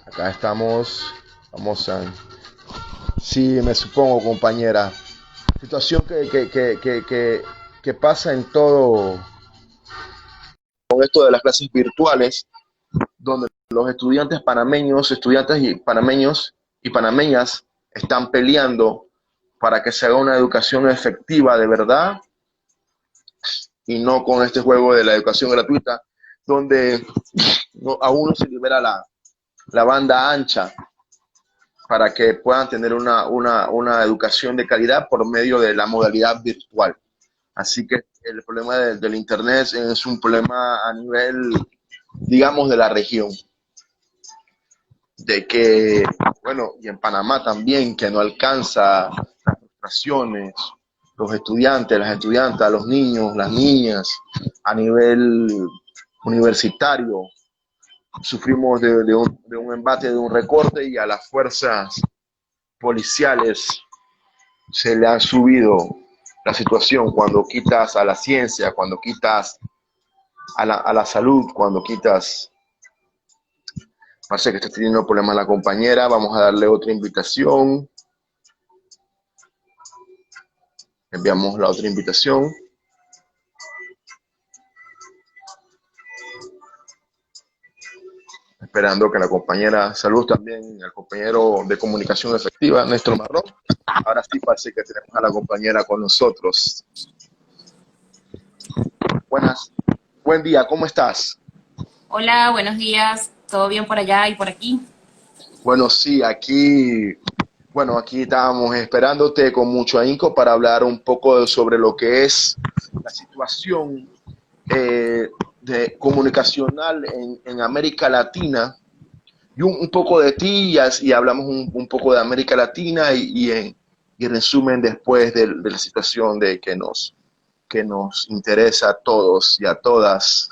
Acá estamos, vamos a... Sí, me supongo, compañera. Situación que pasa en todo con esto de las clases virtuales, donde los estudiantes y panameñas están peleando para que se haga una educación efectiva de verdad y no con este juego de la educación gratuita, donde aún no se libera la banda ancha para que puedan tener una educación de calidad por medio de la modalidad virtual. Así que el problema del Internet es un problema a nivel, digamos, de la región. De que, bueno, y en Panamá también, que no alcanza las frustraciones, los estudiantes, las estudiantas, los niños, las niñas, a nivel universitario. Sufrimos de un embate, de un recorte y a las fuerzas policiales se le ha subido la situación cuando quitas a la ciencia, cuando quitas a la salud, cuando quitas... Parece que está teniendo problemas la compañera, vamos a darle otra invitación. Enviamos la otra invitación. Esperando que la compañera, salud también, el compañero de comunicación efectiva, Néstor Marrón. Ahora sí parece que tenemos a la compañera con nosotros. Buen día, ¿cómo estás? Hola, buenos días. ¿Todo bien por allá y por aquí? Bueno, sí, aquí estábamos esperándote con mucho ahínco para hablar un poco sobre lo que es la situación eh, comunicacional en América Latina y un poco de ti y hablamos un poco de América Latina y resumen después de la situación que nos interesa a todos y a todas.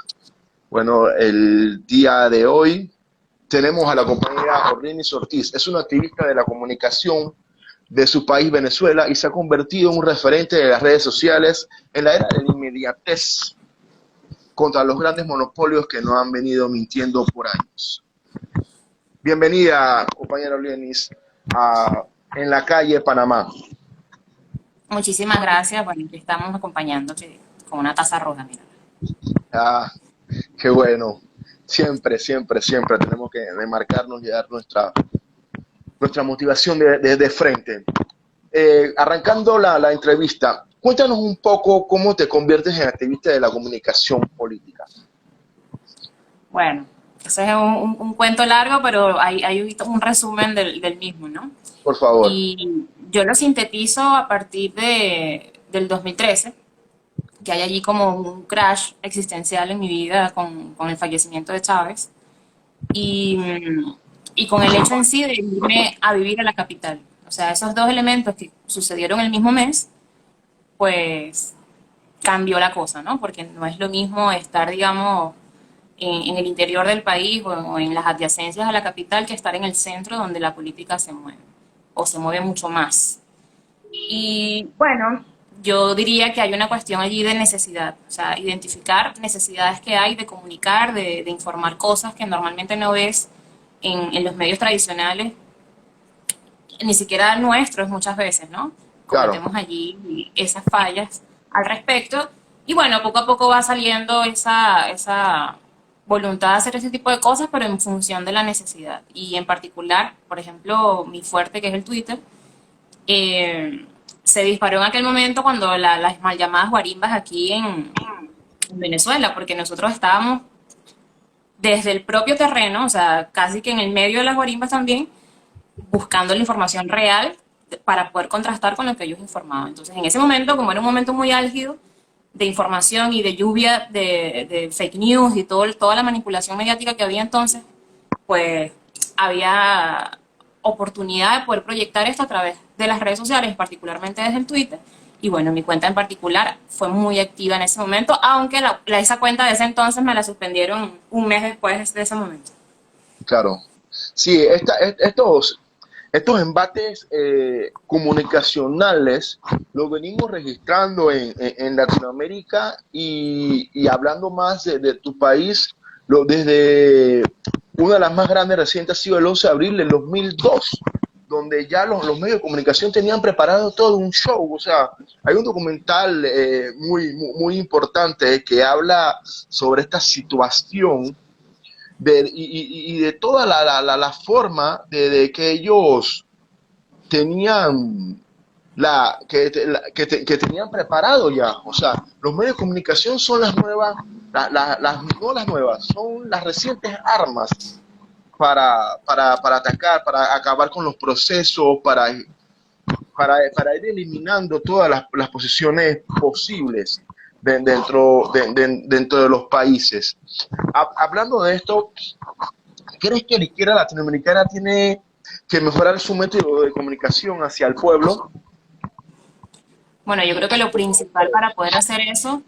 Bueno, el día de hoy tenemos a la compañera Orlenis Ortiz. Es una activista de la comunicación de su país, Venezuela, y se ha convertido en un referente de las redes sociales en la era de la inmediatez contra los grandes monopolios que nos han venido mintiendo por años. Bienvenida, compañera Orlenis, En la calle Panamá. Muchísimas gracias. Bueno, aquí estamos acompañándote con una taza roja, mira. Ah, qué bueno. Siempre tenemos que demarcarnos y dar nuestra motivación de frente. Arrancando la entrevista, cuéntanos un poco cómo te conviertes en activista de la comunicación política. Bueno, ese es un cuento largo, pero hay un resumen del mismo, ¿no? Por favor. Y yo lo sintetizo a partir del 2013, que hay allí como un crash existencial en mi vida con el fallecimiento de Chávez y, y con el hecho en sí de irme a vivir a la capital. O sea, esos dos elementos que sucedieron el mismo mes, pues cambió la cosa, ¿no? Porque no es lo mismo estar, digamos, en el interior del país o en las adyacencias a la capital que estar en el centro donde la política se mueve, o se mueve mucho más. Y bueno, yo diría que hay una cuestión allí de necesidad, o sea, identificar necesidades que hay de comunicar, de informar cosas que normalmente no ves en los medios tradicionales, ni siquiera nuestros muchas veces, ¿no? Claro, Cometemos allí esas fallas al respecto. Y bueno, poco a poco va saliendo esa voluntad de hacer ese tipo de cosas, pero en función de la necesidad. Y en particular, por ejemplo, mi fuerte, que es el Twitter, eh, se disparó en aquel momento cuando las mal llamadas guarimbas aquí en Venezuela, porque nosotros estábamos desde el propio terreno, o sea, casi que en el medio de las guarimbas también, buscando la información real para poder contrastar con lo que ellos informaban. Entonces, en ese momento, como era un momento muy álgido de información y de lluvia de fake news y toda la manipulación mediática que había entonces, pues había oportunidad de poder proyectar esto a través de las redes sociales, particularmente desde el Twitter. Y bueno, mi cuenta en particular fue muy activa en ese momento, aunque esa cuenta de ese entonces me la suspendieron un mes después de ese momento. claro. Sí, estos embates comunicacionales los venimos registrando en Latinoamérica y hablando más de tu país, desde una de las más grandes recientes ha sido el 11 de abril del 2002, donde ya los medios de comunicación tenían preparado todo un show. O sea, hay un documental muy importante que habla sobre esta situación y de toda la forma de que ellos tenían que tenían preparado ya. O sea, los medios de comunicación son las nuevas, no las nuevas, son las recientes armas para atacar, para acabar con los procesos, para ir eliminando todas las posiciones posibles dentro de los países. Hablando de esto, ¿crees que la izquierda latinoamericana tiene que mejorar su método de comunicación hacia el pueblo? Bueno, yo creo que lo principal para poder hacer eso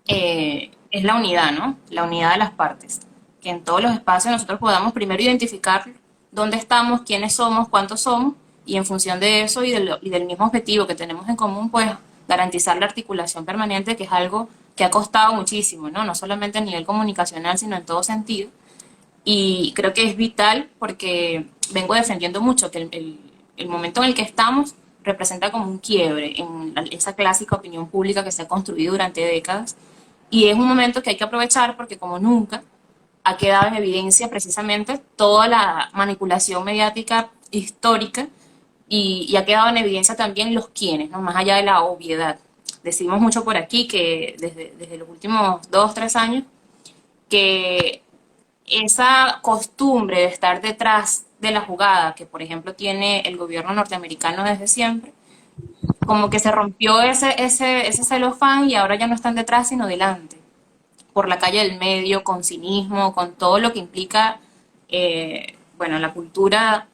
es la unidad, ¿no? La unidad de las partes. Que en todos los espacios nosotros podamos primero identificar dónde estamos, quiénes somos, cuántos somos, y en función de eso y del mismo objetivo que tenemos en común, pues garantizar la articulación permanente, que es algo que ha costado muchísimo, ¿no? No solamente a nivel comunicacional, sino en todo sentido. Y creo que es vital porque vengo defendiendo mucho que el momento en el que estamos representa como un quiebre en esa clásica opinión pública que se ha construido durante décadas. Y es un momento que hay que aprovechar porque como nunca ha quedado en evidencia precisamente toda la manipulación mediática histórica y ha quedado en evidencia también los quiénes, ¿no? Más allá de la obviedad. Decimos mucho por aquí que desde los últimos 2, 3 años que esa costumbre de estar detrás de la jugada que, por ejemplo, tiene el gobierno norteamericano desde siempre, como que se rompió ese celofán y ahora ya no están detrás sino delante, por la calle del medio, con cinismo, con todo lo que implica, bueno, la cultura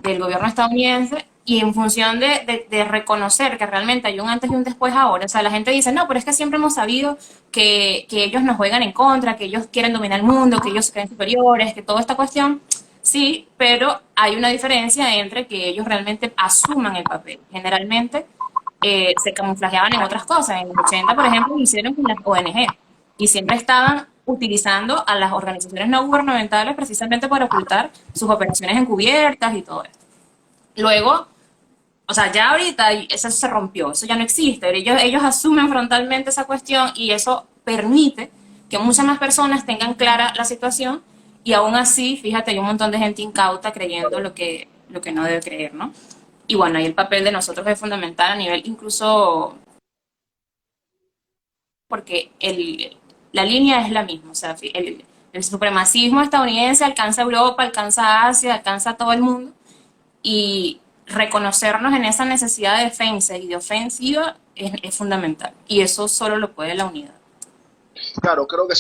del gobierno estadounidense y en función de reconocer que realmente hay un antes y un después ahora. O sea, la gente dice, no, pero es que siempre hemos sabido que ellos nos juegan en contra, que ellos quieren dominar el mundo, que ellos se creen superiores, que toda esta cuestión. Sí, pero hay una diferencia entre que ellos realmente asuman el papel. Generalmente se camuflajeaban en otras cosas. En los 80, por ejemplo, lo hicieron con las ONG y siempre estaban utilizando a las organizaciones no gubernamentales precisamente para ocultar sus operaciones encubiertas y todo esto. Luego, o sea, ya ahorita eso se rompió, eso ya no existe. Ellos asumen frontalmente esa cuestión y eso permite que muchas más personas tengan clara la situación y aún así, fíjate, hay un montón de gente incauta creyendo lo que no debe creer, ¿no? Y bueno, ahí el papel de nosotros es fundamental a nivel incluso porque la línea es la misma, o sea, el supremacismo estadounidense alcanza a Europa, alcanza a Asia, alcanza a todo el mundo y reconocernos en esa necesidad de defensa y de ofensiva es fundamental y eso solo lo puede la unidad. Claro, creo que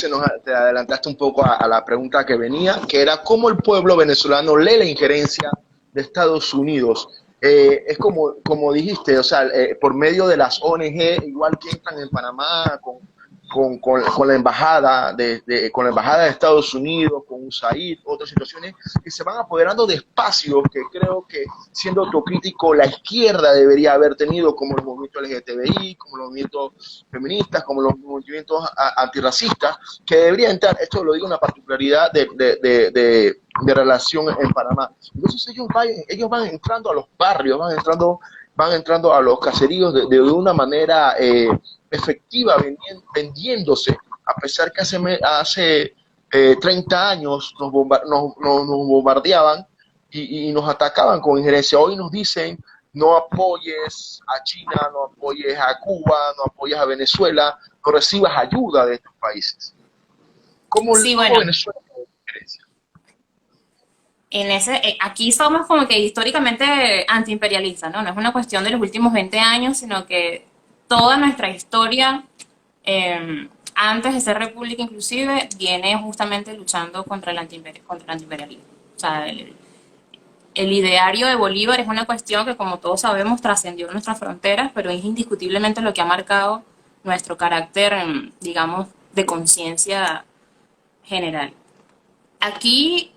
te adelantaste un poco a la pregunta que venía, que era cómo el pueblo venezolano lee la injerencia de Estados Unidos. Es como dijiste, o sea, por medio de las ONG, igual que entran en Panamá con la embajada con la embajada de Estados Unidos, con USAID, otras situaciones que se van apoderando de espacios que creo que, siendo autocrítico, la izquierda debería haber tenido, como los movimientos LGTBI, como los movimientos feministas, como los movimientos antirracistas, que deberían entrar. Esto lo digo una particularidad de relación en Panamá. Entonces ellos van entrando a los barrios, van entrando a los caseríos de una manera efectiva, vendiéndose, a pesar que hace 30 años nos bombardeaban y nos atacaban con injerencia. Hoy nos dicen, no apoyes a China, no apoyes a Cuba, no apoyes a Venezuela, no recibas ayuda de estos países. ¿Cómo Sí, bueno, Venezuela tiene injerencia? aquí somos como que históricamente antiimperialistas, ¿no? No es una cuestión de los últimos 20 años, sino que toda nuestra historia, antes de ser república inclusive, viene justamente luchando contra el antiimperialismo. O sea, el ideario de Bolívar es una cuestión que, como todos sabemos, trascendió nuestras fronteras, pero es indiscutiblemente lo que ha marcado nuestro carácter, digamos, de conciencia general. Aquí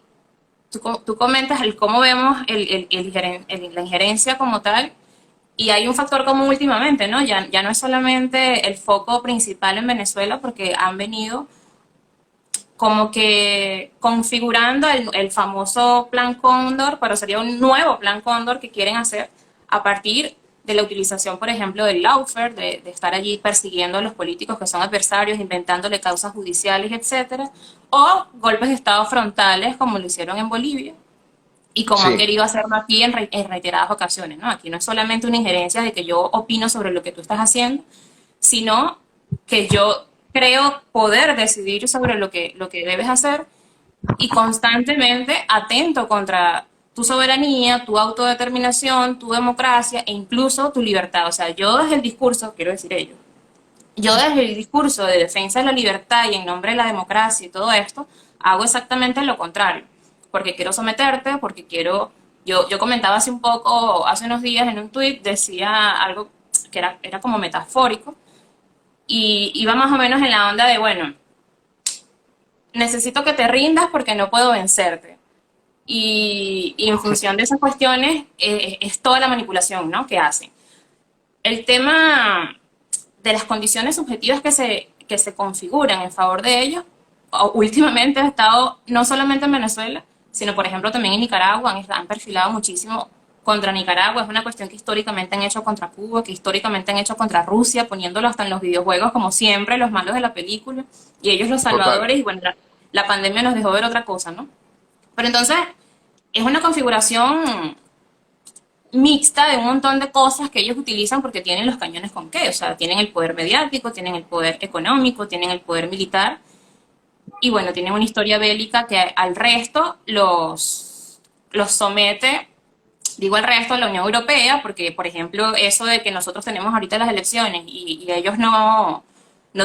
tú comentas cómo vemos la injerencia como tal, y hay un factor común últimamente, ¿no? Ya no es solamente el foco principal en Venezuela, porque han venido como que configurando el famoso Plan Cóndor, pero sería un nuevo Plan Cóndor que quieren hacer a partir de la utilización, por ejemplo, del lawfare, de estar allí persiguiendo a los políticos que son adversarios, inventándole causas judiciales, etcétera, o golpes de Estado frontales, como lo hicieron en Bolivia, y como han Sí, querido hacerlo aquí en reiteradas ocasiones, ¿no? Aquí no es solamente una injerencia de que yo opino sobre lo que tú estás haciendo, sino que yo creo poder decidir sobre lo que debes hacer y constantemente atento contra tu soberanía, tu autodeterminación, tu democracia e incluso tu libertad. O sea, yo desde el discurso, quiero decir ello, yo desde el discurso de defensa de la libertad y en nombre de la democracia y todo esto, hago exactamente lo contrario, porque quiero someterte, porque quiero, yo comentaba hace un poco, hace unos días en un tuit, decía algo que era como metafórico, y iba más o menos en la onda de, bueno, necesito que te rindas porque no puedo vencerte. Y en función de esas cuestiones es toda la manipulación, ¿no?, que hacen. El tema de las condiciones subjetivas que se configuran en favor de ellos, últimamente ha estado no solamente en Venezuela, sino por ejemplo también en Nicaragua, han perfilado muchísimo contra Nicaragua, es una cuestión que históricamente han hecho contra Cuba, que históricamente han hecho contra Rusia, poniéndolo hasta en los videojuegos como siempre, los malos de la película, y ellos los total. salvadores, y bueno, la pandemia nos dejó ver otra cosa, ¿no? Pero entonces es una configuración mixta de un montón de cosas que ellos utilizan porque tienen los cañones con qué, o sea, tienen el poder mediático, tienen el poder económico, tienen el poder militar y bueno, tienen una historia bélica que al resto los somete, digo al resto de la Unión Europea, porque por ejemplo eso de que nosotros tenemos ahorita las elecciones y ellos no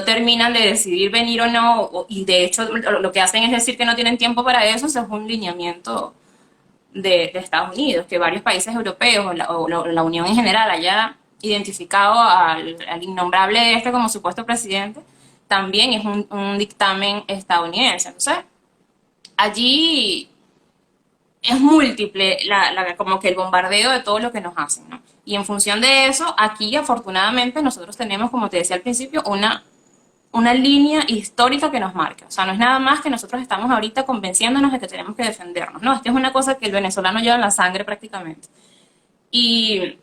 terminan de decidir venir o no, y de hecho lo que hacen es decir que no tienen tiempo para eso, eso es un lineamiento de Estados Unidos, que varios países europeos o la Unión en general haya identificado al innombrable este como supuesto presidente, también es un dictamen estadounidense. Entonces, allí es múltiple como que el bombardeo de todo lo que nos hacen, ¿no? Y en función de eso, aquí afortunadamente nosotros tenemos, como te decía al principio, una línea histórica que nos marca. O sea, no es nada más que nosotros estamos ahorita convenciéndonos de que tenemos que defendernos. No, esto es una cosa que el venezolano lleva en la sangre prácticamente. Y,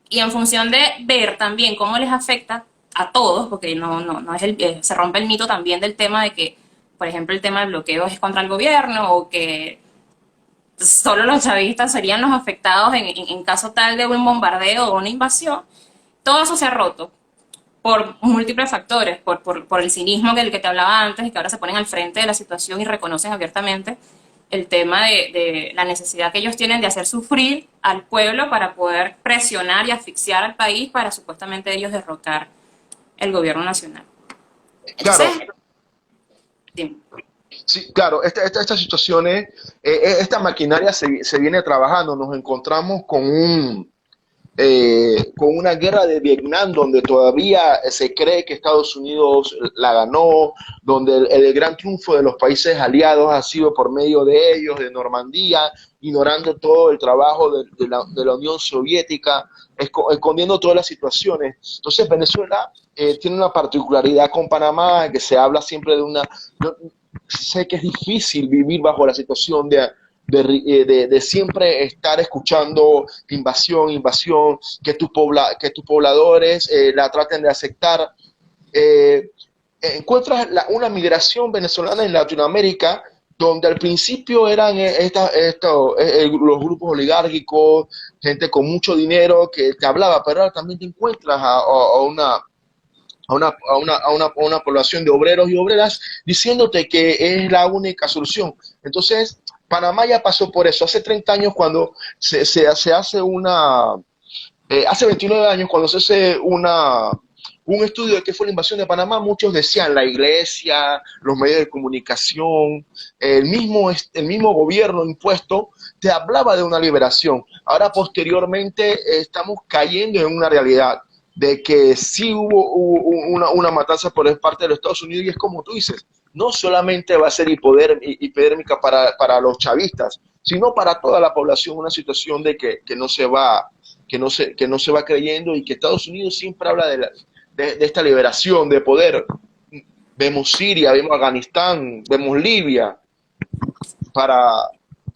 y en función de ver también cómo les afecta a todos, porque no es se rompe el mito también del tema de que, por ejemplo, el tema del bloqueo es contra el gobierno o que solo los chavistas serían los afectados en caso tal de un bombardeo o una invasión. Todo eso se ha roto por múltiples factores, por el cinismo del que te hablaba antes y que ahora se ponen al frente de la situación y reconocen abiertamente el tema de la necesidad que ellos tienen de hacer sufrir al pueblo para poder presionar y asfixiar al país para supuestamente ellos derrocar el gobierno nacional. Entonces, Claro, dime. sí, claro, estas situaciones, esta maquinaria se viene trabajando, nos encontramos con una guerra de Vietnam donde todavía se cree que Estados Unidos la ganó, donde el gran triunfo de los países aliados ha sido por medio de ellos, de Normandía, ignorando todo el trabajo de la Unión Soviética, escondiendo todas las situaciones. Entonces Venezuela tiene una particularidad con Panamá, que se habla siempre de una... Yo sé que es difícil vivir bajo la situación de siempre estar escuchando invasión, invasión, que tus pobladores la traten de aceptar. Eh, encuentras una migración venezolana en Latinoamérica donde al principio eran los grupos oligárquicos, gente con mucho dinero que te hablaba, pero ahora también te encuentras a una población de obreros y obreras diciéndote que es la única solución. Entonces, Panamá ya pasó por eso. Hace 30 años cuando se hace hace 29 años cuando se hace un estudio de qué fue la invasión de Panamá, muchos decían la iglesia, los medios de comunicación, el mismo gobierno impuesto, te hablaba de una liberación. Ahora posteriormente estamos cayendo en una realidad de que sí hubo una matanza por parte de los Estados Unidos y es como tú dices, no solamente va a ser hipodérmica para los chavistas, sino para toda la población, una situación de que no se va, que no se va creyendo y que Estados Unidos siempre habla de esta liberación, de poder vemos Siria, vemos Afganistán, vemos Libia, para,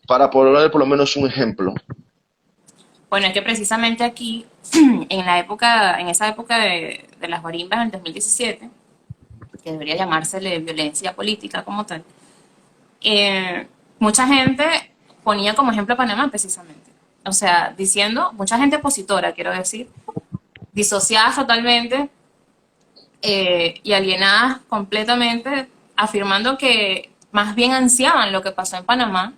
para poner por lo menos un ejemplo. Bueno, es que precisamente aquí, en esa época de las guarimbas en el 2017, que debería llamársele violencia política como tal, eh, mucha gente ponía como ejemplo a Panamá precisamente. O sea, diciendo, mucha gente opositora, quiero decir, disociadas totalmente y alienadas completamente, afirmando que más bien ansiaban lo que pasó en Panamá,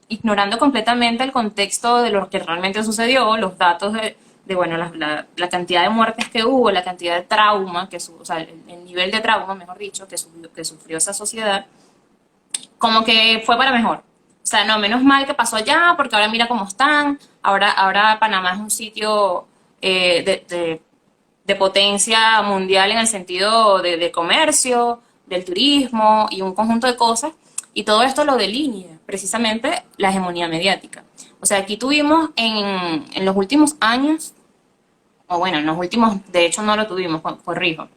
ignorando completamente el contexto de lo que realmente sucedió, los datos de bueno, la cantidad de muertes que hubo, la cantidad de trauma, o sea, el nivel de trauma, mejor dicho, que sufrió esa sociedad, como que fue para mejor. O sea, no, menos mal que pasó allá, porque ahora mira cómo están, ahora Panamá es un sitio de potencia mundial en el sentido de comercio, del turismo y un conjunto de cosas, y todo esto lo delinea precisamente la hegemonía mediática. O sea, aquí tuvimos en los últimos años, o bueno, en los últimos, de hecho no lo tuvimos, corrijo,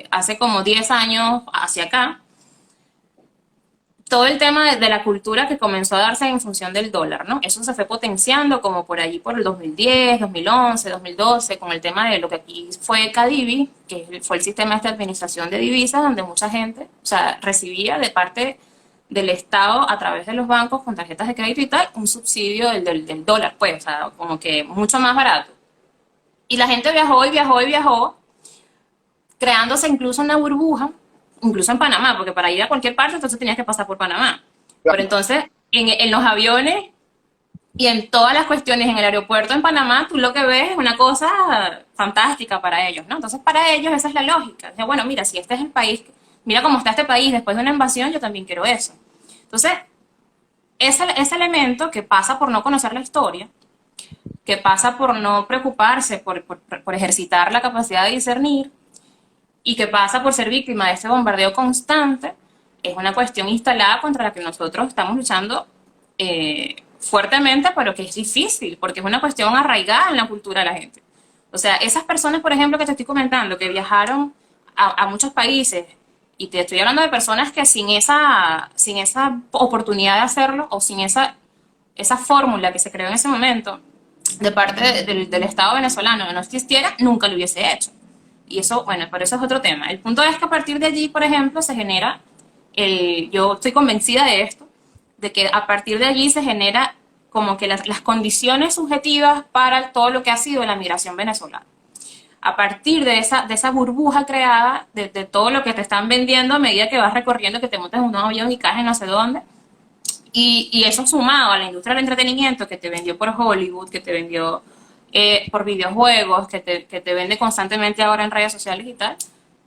hace como 10 años hacia acá, todo el tema de la cultura que comenzó a darse en función del dólar, ¿no? Eso se fue potenciando como por allí por el 2010, 2011, 2012, con el tema de lo que aquí fue CADIVI, que fue el sistema de administración de divisas, donde mucha gente, o sea, recibía de parte del Estado a través de los bancos con tarjetas de crédito y tal, un subsidio del dólar, pues, o sea, como que mucho más barato. Y la gente viajó y viajó y viajó, creándose incluso una burbuja, incluso en Panamá, porque para ir a cualquier parte entonces tenías que pasar por Panamá. Pero entonces, en los aviones y en todas las cuestiones en el aeropuerto en Panamá, tú lo que ves es una cosa fantástica para ellos, ¿no? Entonces, para ellos esa es la lógica. Dice, bueno, mira, si este es el país, mira cómo está este país después de una invasión, yo también quiero eso. Entonces, ese elemento que pasa por no conocer la historia, que pasa por no preocuparse, por ejercitar la capacidad de discernir, y que pasa por ser víctima de este bombardeo constante, es una cuestión instalada contra la que nosotros estamos luchando fuertemente, pero que es difícil, porque es una cuestión arraigada en la cultura de la gente. O sea, esas personas, por ejemplo, que te estoy comentando, que viajaron a muchos países, y te estoy hablando de personas que sin esa oportunidad de hacerlo, o sin esa fórmula que se creó en ese momento, de parte del Estado venezolano, no existiera, nunca lo hubiese hecho. Y eso, bueno, pero eso es otro tema. El punto es que a partir de allí, por ejemplo, se genera, yo estoy convencida de esto, de que a partir de allí se genera como que las condiciones subjetivas para todo lo que ha sido la migración venezolana. A partir de esa burbuja creada, de todo lo que te están vendiendo a medida que vas recorriendo, que te montas en un avión y caes en no sé dónde, y eso sumado a la industria del entretenimiento que te vendió por Hollywood, que te vendió por videojuegos, que te vende constantemente ahora en redes sociales y tal,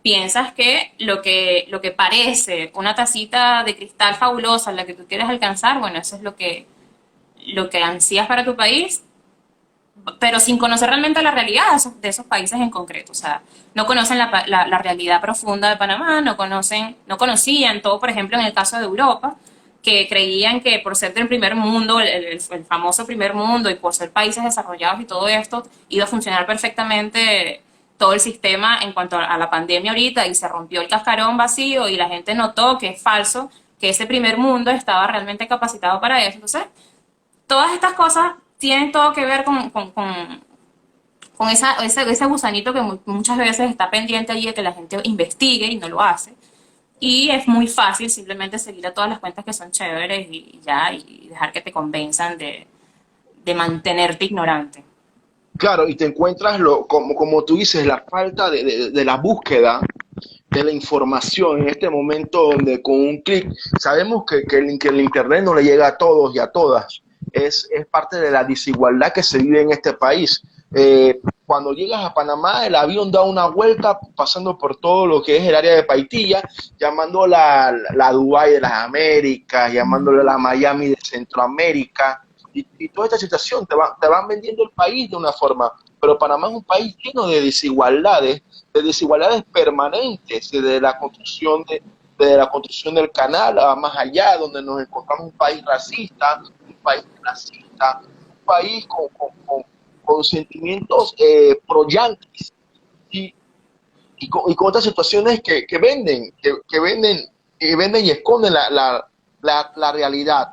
piensas que lo que parece una tacita de cristal fabulosa, la que tú quieres alcanzar, bueno, eso es lo que ansías para tu país, pero sin conocer realmente la realidad de esos países en concreto. O sea, no conocen la realidad profunda de Panamá, no conocían todo, por ejemplo, en el caso de Europa, que creían que por ser del primer mundo, el famoso primer mundo, y por ser países desarrollados y todo esto, iba a funcionar perfectamente todo el sistema en cuanto a la pandemia ahorita, y se rompió el cascarón vacío y la gente notó que es falso, que ese primer mundo estaba realmente capacitado para eso. Entonces, todas estas cosas tienen todo que ver con ese gusanito que muchas veces está pendiente allí de que la gente investigue y no lo hace. Y es muy fácil simplemente seguir a todas las cuentas que son chéveres y ya, y dejar que te convenzan de mantenerte ignorante. Claro, y te encuentras, como tú dices, la falta de la búsqueda de la información en este momento donde con un clic sabemos que el Internet no le llega a todos y a todas. Es parte de la desigualdad que se vive en este país. Cuando llegas a Panamá, el avión da una vuelta pasando por todo lo que es el área de Paitilla, llamando la Dubái de las Américas, llamándole la Miami de Centroamérica, y toda esta situación te van vendiendo el país de una forma, pero Panamá es un país lleno de desigualdades permanentes, de la construcción del canal a más allá, donde nos encontramos un país racista, un país clasista, un país con sentimientos pro-yanquis. Y con otras situaciones que venden, que venden y esconden la realidad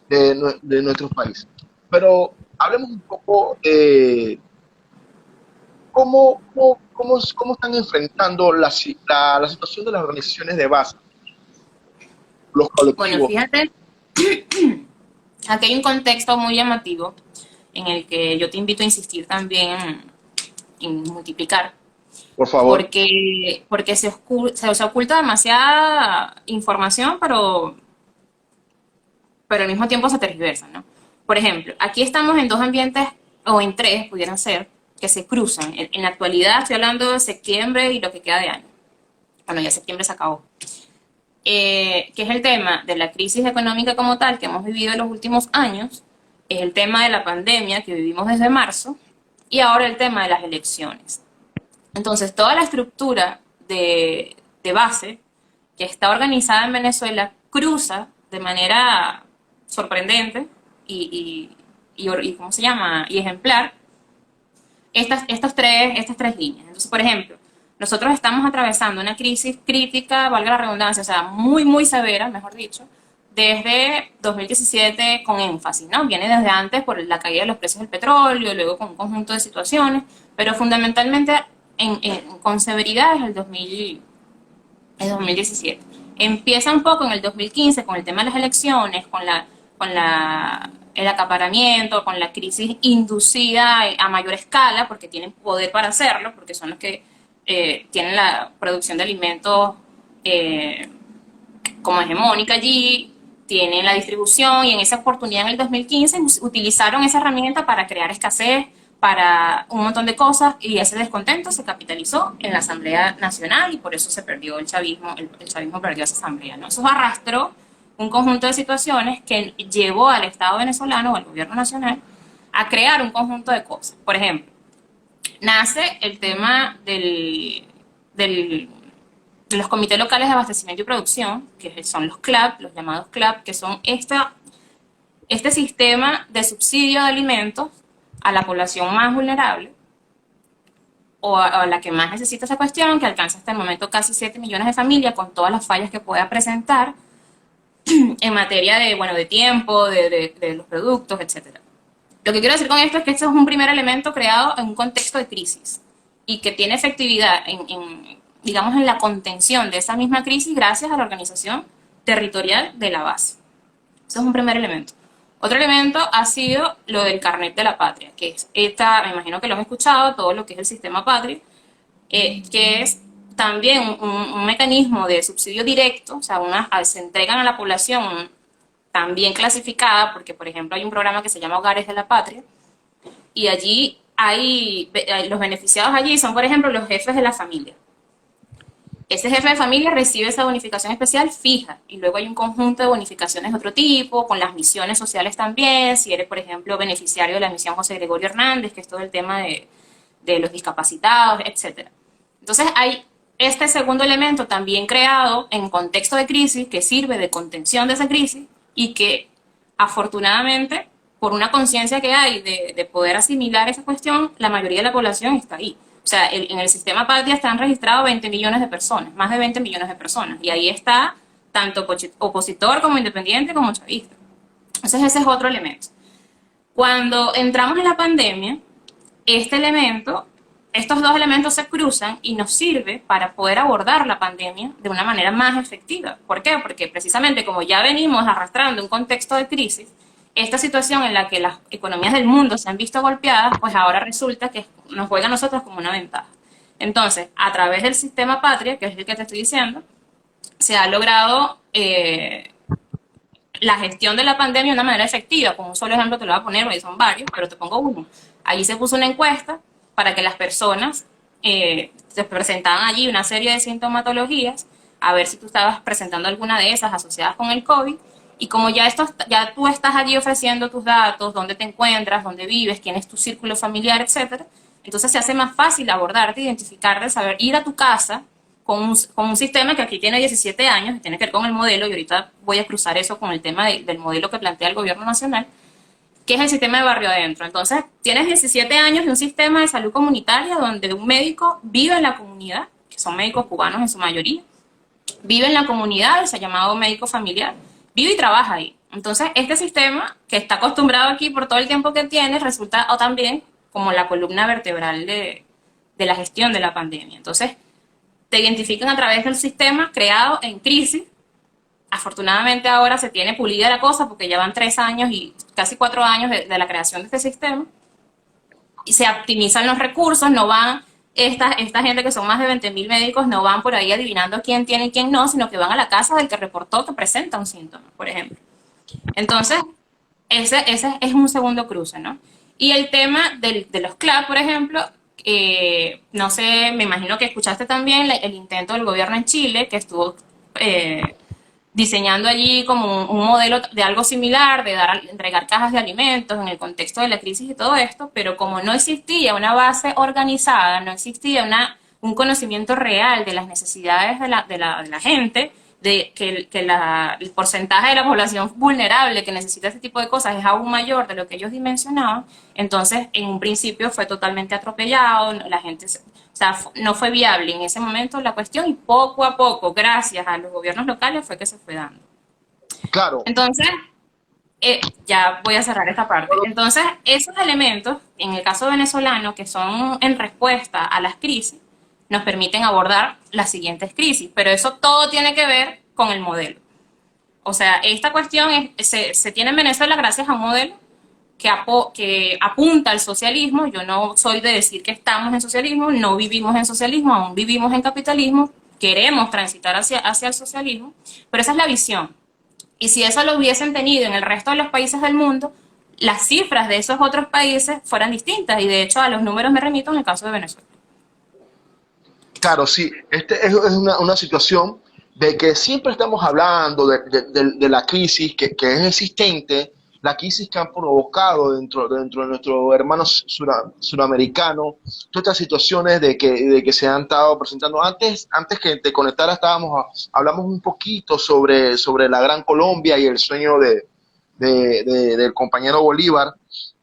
de nuestros países. Pero hablemos un poco de cómo están enfrentando la situación de las organizaciones de base, los Bueno, colectivos. fíjate, aquí hay un contexto muy llamativo en el que yo te invito a insistir también en multiplicar, Por favor. porque se oculta demasiada información, pero al mismo tiempo se tergiversa, ¿no? Por ejemplo, aquí estamos en dos ambientes, o en tres, pudieran ser, que se cruzan. En la actualidad estoy hablando de septiembre y lo que queda de año. Bueno, ya septiembre se acabó. Que es el tema de la crisis económica como tal que hemos vivido en los últimos años, es el tema de la pandemia que vivimos desde marzo, y ahora el tema de las elecciones. Entonces, toda la estructura de base que está organizada en Venezuela cruza de manera sorprendente y ¿cómo se llama? Y ejemplar estas tres líneas. Entonces, por ejemplo, nosotros estamos atravesando una crisis crítica, valga la redundancia, o sea, muy, muy severa, mejor dicho, desde 2017 con énfasis, ¿no? Viene desde antes por la caída de los precios del petróleo, luego con un conjunto de situaciones, pero fundamentalmente con severidad es el 2017. Empieza un poco en el 2015 con el tema de las elecciones, el acaparamiento, con la crisis inducida a mayor escala, porque tienen poder para hacerlo, porque son los que tienen la producción de alimentos como hegemónica allí, tienen la distribución, y en esa oportunidad en el 2015 utilizaron esa herramienta para crear escasez, para un montón de cosas, y ese descontento se capitalizó en la Asamblea Nacional y por eso se perdió el chavismo, el chavismo perdió esa asamblea, ¿no? Eso arrastró un conjunto de situaciones que llevó al Estado venezolano o al gobierno nacional a crear un conjunto de cosas. Por ejemplo, nace el tema de los comités locales de abastecimiento y producción, que son los CLAP, los llamados CLAP, que son este sistema de subsidio de alimentos a la población más vulnerable o a la que más necesita esa cuestión, que alcanza hasta el momento casi 7 millones de familias con todas las fallas que pueda presentar en materia de, bueno, de tiempo, de los productos, etcétera. Lo que quiero decir con esto es que este es un primer elemento creado en un contexto de crisis y que tiene efectividad digamos, en la contención de esa misma crisis gracias a la organización territorial de la base. Eso es un primer elemento. Otro elemento ha sido lo del carnet de la patria, que es me imagino que lo han escuchado, todo lo que es el sistema patria, que es también un mecanismo de subsidio directo, o sea, se entregan a la población también clasificada, porque por ejemplo hay un programa que se llama Hogares de la Patria, y allí los beneficiados allí son, por ejemplo, los jefes de la familia. Ese jefe de familia recibe esa bonificación especial fija, y luego hay un conjunto de bonificaciones de otro tipo, con las misiones sociales también, si eres, por ejemplo, beneficiario de la misión José Gregorio Hernández, que es todo el tema de los discapacitados, etc. Entonces hay este segundo elemento también creado en contexto de crisis, que sirve de contención de esa crisis, y que afortunadamente, por una conciencia que hay de poder asimilar esa cuestión, la mayoría de la población está ahí. O sea, en el sistema Patria están registrados 20 millones de personas, más de 20 millones de personas, y ahí está tanto opositor como independiente como chavista. Entonces ese es otro elemento. Cuando entramos en la pandemia, estos dos elementos se cruzan y nos sirve para poder abordar la pandemia de una manera más efectiva. ¿Por qué? Porque precisamente como ya venimos arrastrando un contexto de crisis, esta situación en la que las economías del mundo se han visto golpeadas, pues ahora resulta que nos juega a nosotros como una ventaja. Entonces, a través del sistema Patria, que es el que te estoy diciendo, se ha logrado la gestión de la pandemia de una manera efectiva. Con un solo ejemplo te lo voy a poner, porque son varios, pero te pongo uno. Allí se puso una encuesta para que las personas se presentaban allí una serie de sintomatologías, a ver si tú estabas presentando alguna de esas asociadas con el COVID. Y como ya tú estás allí ofreciendo tus datos, dónde te encuentras, dónde vives, quién es tu círculo familiar, etcétera, entonces se hace más fácil abordarte, identificarte, saber ir a tu casa con un sistema que aquí tiene 17 años y tiene que ver con el modelo, y ahorita voy a cruzar eso con el tema del modelo que plantea el gobierno nacional, que es el sistema de barrio adentro. Entonces, tienes 17 años de un sistema de salud comunitaria donde un médico vive en la comunidad, son médicos cubanos en su mayoría, vive en la comunidad, se ha llamado médico familiar, vive y trabaja ahí. Entonces, este sistema, que está acostumbrado aquí por todo el tiempo que tiene, resulta o también como la columna vertebral de la gestión de la pandemia. Entonces, te identifican a través del sistema creado en crisis. Afortunadamente ahora se tiene pulida la cosa porque ya van 3 años y casi 4 años de la creación de este sistema y se optimizan los recursos, no van, esta gente que son más de 20.000 médicos no van por ahí adivinando quién tiene y quién no, sino que van a la casa del que reportó que presenta un síntoma, por ejemplo. Entonces, ese es un segundo cruce, ¿no? Y el tema de los CLAP, por ejemplo, no sé, me imagino que escuchaste también el intento del gobierno en Chile, que estuvo diseñando allí como un modelo de algo similar, de entregar cajas de alimentos en el contexto de la crisis y todo esto, pero como no existía una base organizada, no existía un conocimiento real de las necesidades de la gente, de que el porcentaje de la población vulnerable que necesita este tipo de cosas es aún mayor de lo que ellos dimensionaban, entonces en un principio fue totalmente atropellado, la gente, o sea, no fue viable en ese momento la cuestión y poco a poco, gracias a los gobiernos locales, fue que se fue dando. Claro, Entonces, ya voy a cerrar esta parte. Entonces, esos elementos, en el caso venezolano, que son en respuesta a las crisis, nos permiten abordar las siguientes crisis, pero eso todo tiene que ver con el modelo. O sea, esta cuestión se tiene en Venezuela gracias a un modelo que apunta al socialismo. Yo no soy de decir que estamos en socialismo, no vivimos en socialismo, aún vivimos en capitalismo, queremos transitar hacia el socialismo, pero esa es la visión. Y si eso lo hubiesen tenido en el resto de los países del mundo, las cifras de esos otros países fueran distintas, y de hecho a los números me remito en el caso de Venezuela. claro, sí. Este es una situación de que siempre estamos hablando de la crisis que es existente, la crisis que han provocado dentro de nuestros hermanos suramericanos, todas estas situaciones de que se han estado presentando. Antes que te conectara, hablamos un poquito sobre la Gran Colombia y el sueño del compañero Bolívar,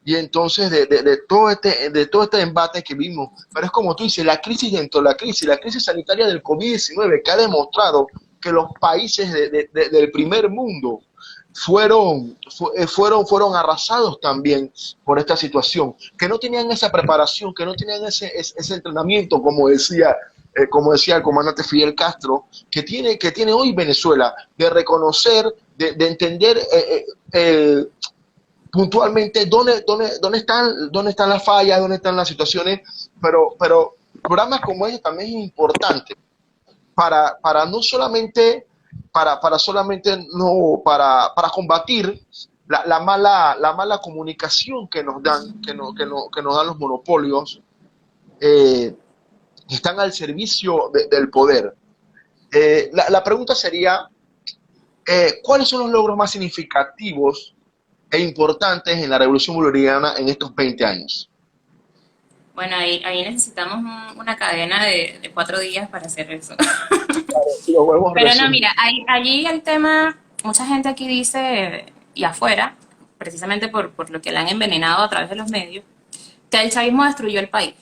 y entonces de todo este embate que vimos. Pero es como tú dices, la crisis dentro de la crisis sanitaria del COVID-19, que ha demostrado que los países del primer mundo fueron arrasados también por esta situación, que no tenían esa preparación, que no tenían ese entrenamiento, como decía el comandante Fidel Castro, que tiene hoy Venezuela, de reconocer, de entender puntualmente dónde están las fallas, dónde están las situaciones, pero programas como este también es importante para no solamente para combatir la mala comunicación que nos dan los monopolios, que están al servicio del poder. La pregunta sería, ¿cuáles son los logros más significativos e importantes en la Revolución Bolivariana en estos 20 años? Bueno, ahí necesitamos una cadena de 4 días para hacer eso. Si lo podemos Pero no, resumir. mira, allí el tema, mucha gente aquí dice, y afuera, precisamente por lo que la han envenenado a través de los medios, que el chavismo destruyó el país,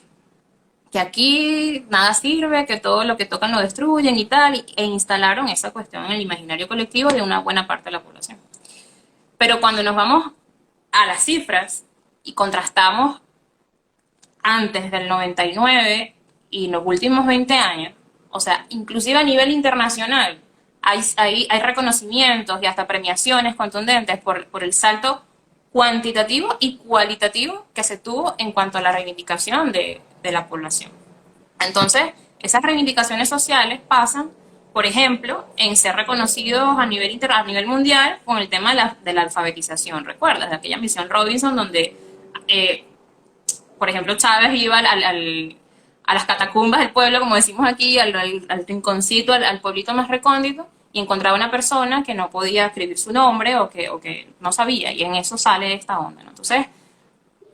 que aquí nada sirve, que todo lo que tocan lo destruyen y tal, e instalaron esa cuestión en el imaginario colectivo de una buena parte de la población. Pero cuando nos vamos a las cifras y contrastamos antes del 99 y los últimos 20 años, o sea, inclusive a nivel internacional, hay reconocimientos y hasta premiaciones contundentes por el salto cuantitativo y cualitativo que se tuvo en cuanto a la reivindicación de la población. Entonces, esas reivindicaciones sociales pasan, por ejemplo, en ser reconocidos a nivel mundial con el tema de la alfabetización. ¿Recuerdas? De aquella misión Robinson donde, por ejemplo, Chávez iba a las catacumbas del pueblo, como decimos aquí, al rinconcito, al pueblito más recóndito, y encontraba una persona que no podía escribir su nombre o que no sabía, y en eso sale esta onda, ¿no? Entonces,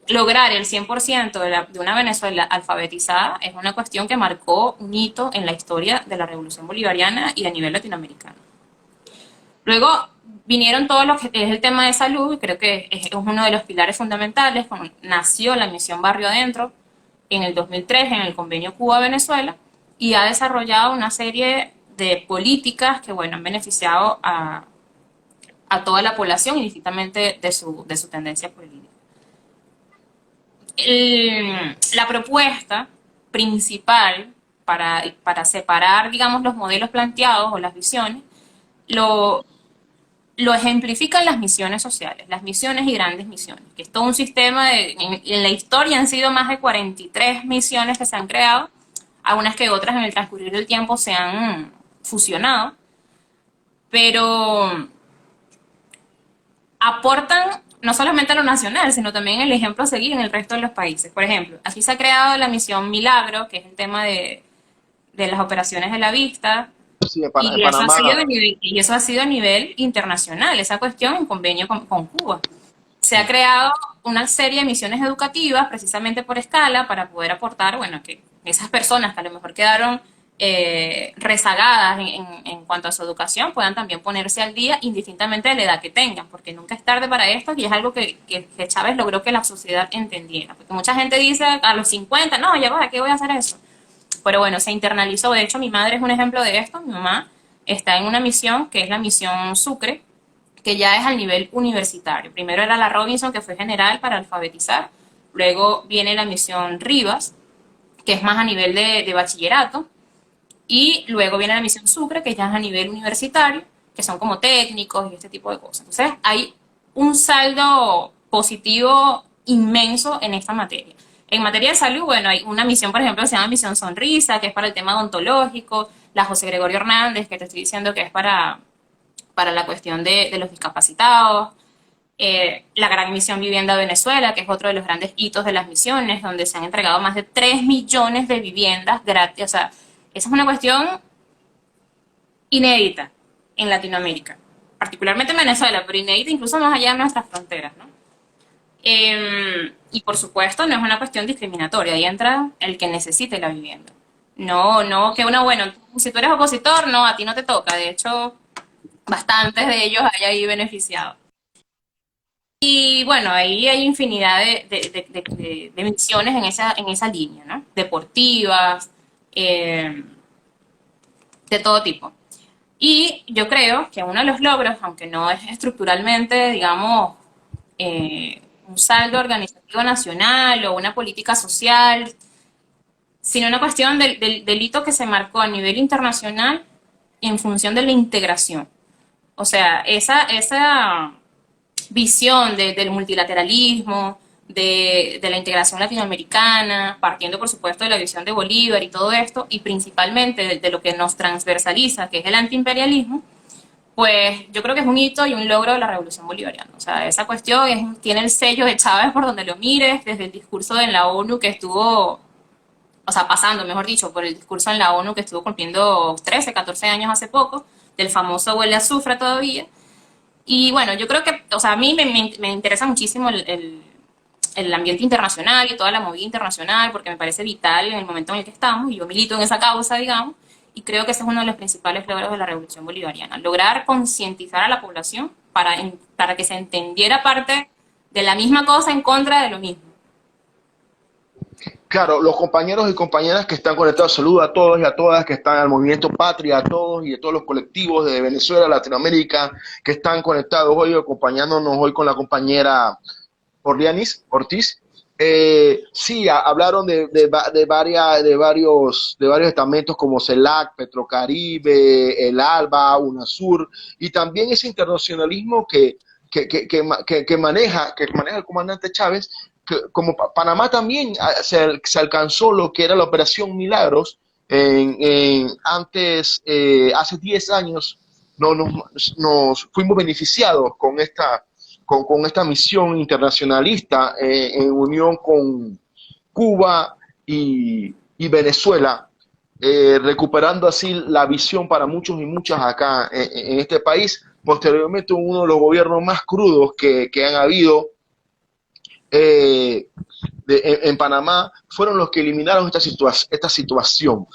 lograr el 100% de una Venezuela alfabetizada es una cuestión que marcó un hito en la historia de la Revolución Bolivariana y a nivel latinoamericano. Luego vinieron todo lo que es el tema de salud, y creo que es uno de los pilares fundamentales, cuando nació la misión Barrio Adentro en el 2003 en el convenio Cuba-Venezuela, y ha desarrollado una serie de políticas que, bueno, han beneficiado a toda la población, indistintamente de su tendencia política. La propuesta principal para separar, digamos, los modelos planteados o las visiones, lo, lo ejemplifican las misiones sociales, las misiones y grandes misiones, que es todo un sistema en la historia han sido más de 43 misiones que se han creado, algunas que otras en el transcurrir del tiempo se han fusionado, pero aportan no solamente a lo nacional, sino también el ejemplo a seguir en el resto de los países. Por ejemplo, aquí se ha creado la misión Milagro, que es el tema de las operaciones de la vista, Sí, en y eso ha Panamá. sido y eso ha sido a nivel internacional, esa cuestión en convenio con Cuba. Se ha creado una serie de misiones educativas precisamente por escala para poder aportar, bueno, que esas personas que a lo mejor quedaron rezagadas en cuanto a su educación puedan también ponerse al día indistintamente de la edad que tengan, porque nunca es tarde para esto y es algo que Chávez logró que la sociedad entendiera. Porque mucha gente dice a los 50, no, ya va, ¿qué voy a hacer eso? Pero bueno, se internalizó. De hecho, mi madre es un ejemplo de esto. Mi mamá está en una misión que es la misión Sucre, que ya es al nivel universitario. Primero era la Robinson, que fue general para alfabetizar. Luego viene la misión Rivas, que es más a nivel de bachillerato. Y luego viene la misión Sucre, que ya es a nivel universitario, que son como técnicos y este tipo de cosas. Entonces, hay un saldo positivo inmenso en esta materia. En materia de salud, bueno, hay una misión, por ejemplo, que se llama Misión Sonrisa, que es para el tema odontológico, la José Gregorio Hernández, que te estoy diciendo que es para la cuestión de los discapacitados, la Gran Misión Vivienda Venezuela, que es otro de los grandes hitos de las misiones, donde se han entregado más de 3 millones de viviendas gratis. O sea, esa es una cuestión inédita en Latinoamérica, particularmente en Venezuela, pero inédita incluso más allá de nuestras fronteras, ¿no? Y por supuesto no es una cuestión discriminatoria, ahí entra el que necesite la vivienda. No, no, que uno, bueno, si tú eres opositor, no, a ti no te toca, de hecho, bastantes de ellos hay ahí beneficiados. Y bueno, ahí hay infinidad de misiones en esa línea, ¿no? Deportivas, de todo tipo. Y yo creo que uno de los logros, aunque no es estructuralmente, digamos, un saldo organizativo nacional o una política social, sino una cuestión del hito que se marcó a nivel internacional en función de la integración. O sea, esa visión del multilateralismo, de la integración latinoamericana, partiendo por supuesto de la visión de Bolívar y todo esto, y principalmente de lo que nos transversaliza, que es el antiimperialismo, pues yo creo que es un hito y un logro de la revolución bolivariana. O sea, esa cuestión tiene el sello de Chávez por donde lo mires, desde el discurso en la ONU que estuvo, o sea, pasando, mejor dicho, por el discurso en la ONU que estuvo cumpliendo 13, 14 años hace poco, del famoso huele a azufre todavía. Y bueno, yo creo que, o sea, a mí me interesa muchísimo el ambiente internacional y toda la movida internacional porque me parece vital en el momento en el que estamos y yo milito en esa causa, digamos, y creo que ese es uno de los principales logros de la revolución bolivariana, lograr concientizar a la población para que se entendiera parte de la misma cosa en contra de lo mismo. Claro, los compañeros y compañeras que están conectados, saludo a todos y a todas que están al Movimiento Patria, a todos y a todos los colectivos de Venezuela, Latinoamérica, que están conectados hoy, acompañándonos hoy con la compañera Ortiz. Sí, hablaron de varios estamentos como CELAC, Petrocaribe, el ALBA, UNASUR, y también ese internacionalismo que maneja el comandante Chávez, que como Panamá también se alcanzó lo que era la Operación Milagros, antes, hace 10 años, nos fuimos beneficiados con esta misión internacionalista en unión con Cuba y Venezuela, recuperando así la visión para muchos y muchas acá en este país. Posteriormente, uno de los gobiernos más crudos que han habido en Panamá fueron los que eliminaron esta situación.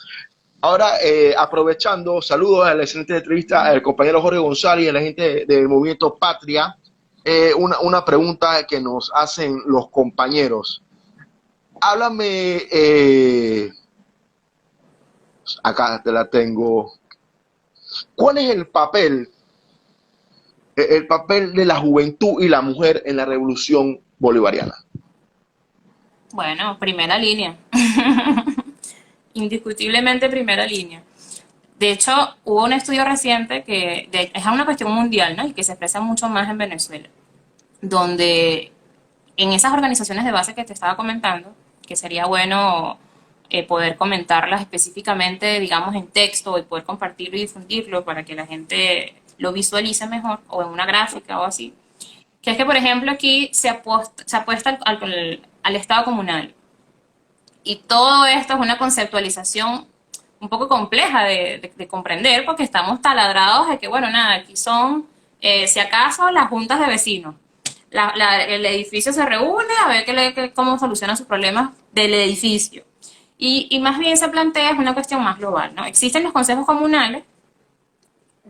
Ahora, aprovechando, saludos a la excelente entrevista al compañero Jorge González y a la gente del Movimiento Patria. Una pregunta que nos hacen los compañeros. Háblame, Acá te la tengo. ¿Cuál es el papel de la juventud y la mujer en la revolución bolivariana? Bueno, primera línea. Indiscutiblemente primera línea. De hecho, hubo un estudio reciente es una cuestión mundial, ¿no? Y que se expresa mucho más en Venezuela, donde en esas organizaciones de base que te estaba comentando, que sería bueno poder comentarlas específicamente, digamos, en texto y poder compartirlo y difundirlo para que la gente lo visualice mejor, o en una gráfica o así, que es que, por ejemplo, aquí se apuesta al Estado comunal. Y todo esto es una conceptualización un poco compleja de comprender, porque estamos taladrados de que, bueno, nada, aquí son, si acaso, las juntas de vecinos. El edificio se reúne a ver cómo soluciona sus problemas del edificio. Y más bien se plantea es una cuestión más global, ¿no? Existen los consejos comunales,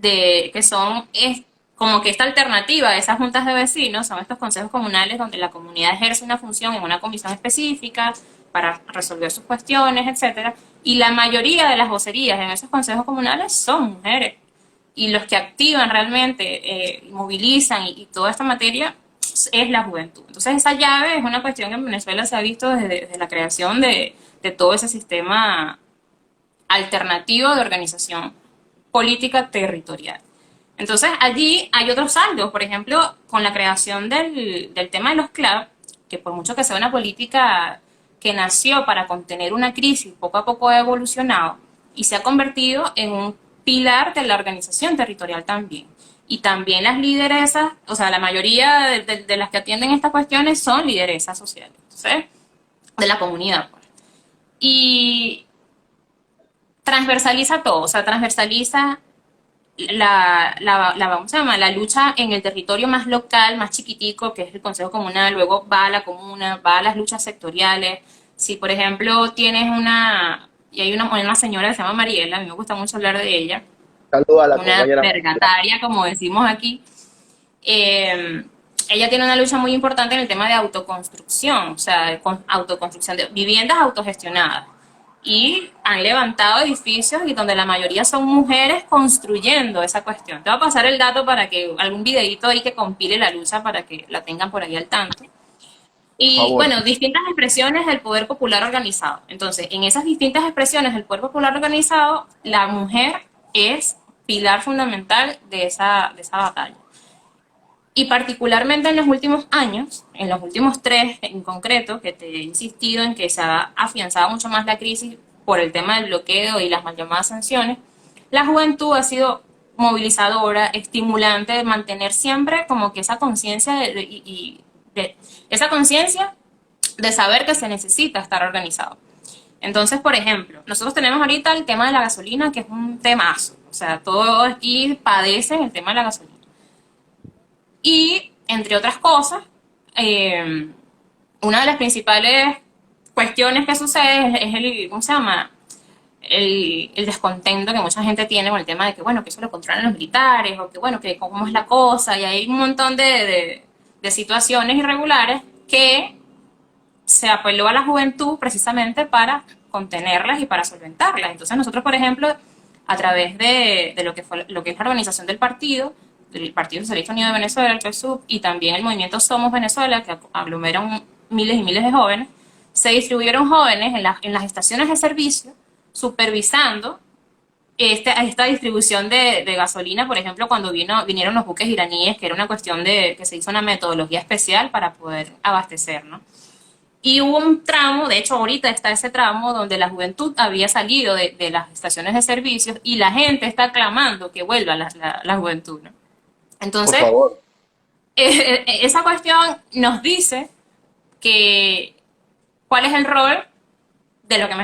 que son como que esta alternativa a esas juntas de vecinos, son estos consejos comunales donde la comunidad ejerce una función en una comisión específica para resolver sus cuestiones, etcétera. Y la mayoría de las vocerías en esos consejos comunales son mujeres. Y los que activan realmente, movilizan y toda esta materia es la juventud. Entonces esa llave es una cuestión que en Venezuela se ha visto desde la creación de todo ese sistema alternativo de organización política territorial. Entonces allí hay otros saldos, por ejemplo, con la creación del tema de los CLAP, que por mucho que sea una política que nació para contener una crisis, poco a poco ha evolucionado y se ha convertido en un pilar de la organización territorial también. Y también las lideresas, o sea, la mayoría de las que atienden estas cuestiones son lideresas sociales, ¿sí? De la comunidad, pues. Y transversaliza todo, o sea, transversaliza vamos a llamar, la lucha en el territorio más local, más chiquitico, que es el Consejo Comunal, luego va a la comuna, va a las luchas sectoriales. Si, por ejemplo, tienes y hay una señora que se llama Mariela, a mí me gusta mucho hablar de ella, Saludo a la una compañera. vergataria, como decimos aquí. eh, Ella tiene una lucha muy importante en el tema de autoconstrucción, o sea, de autoconstrucción de viviendas autogestionadas. Y han levantado edificios y donde la mayoría son mujeres construyendo esa cuestión. Te voy a pasar el dato para que algún videito ahí que compile la lucha para que la tengan por ahí al tanto. Por Y favor. bueno, distintas expresiones del poder popular organizado. Entonces, en esas distintas expresiones del poder popular organizado, la mujer es pilar fundamental de esa batalla. Y particularmente en los últimos años, en los últimos 3 en concreto, que te he insistido en que se ha afianzado mucho más la crisis por el tema del bloqueo y las mal llamadas sanciones, la juventud ha sido movilizadora, estimulante de mantener siempre como que esa conciencia esa conciencia de saber que se necesita estar organizado. Entonces, por ejemplo, nosotros tenemos ahorita el tema de la gasolina, que es un temazo. O sea, todos aquí padecen el tema de la gasolina. Y, entre otras cosas, una de las principales cuestiones que sucede es ¿cómo se llama? El descontento que mucha gente tiene con el tema de que, bueno, que eso lo controlan los militares, o que, bueno, que cómo es la cosa, y hay un montón de situaciones irregulares que se apeló a la juventud precisamente para contenerlas y para solventarlas. Entonces nosotros, por ejemplo, a través de lo que es la organización del Partido Socialista Unido de Venezuela, el PSUV, y también el movimiento Somos Venezuela, que aglomera miles y miles de jóvenes, se distribuyeron jóvenes en las estaciones de servicio, supervisando esta distribución de gasolina, por ejemplo, cuando vinieron los buques iraníes, que era una cuestión de que se hizo una metodología especial para poder abastecer, ¿no? Y hubo un tramo, de hecho ahorita está ese tramo donde la juventud había salido de las estaciones de servicios y la gente está clamando que vuelva la juventud, ¿no? Por Entonces, favor. esa cuestión nos dice que cuál es el rol de lo que me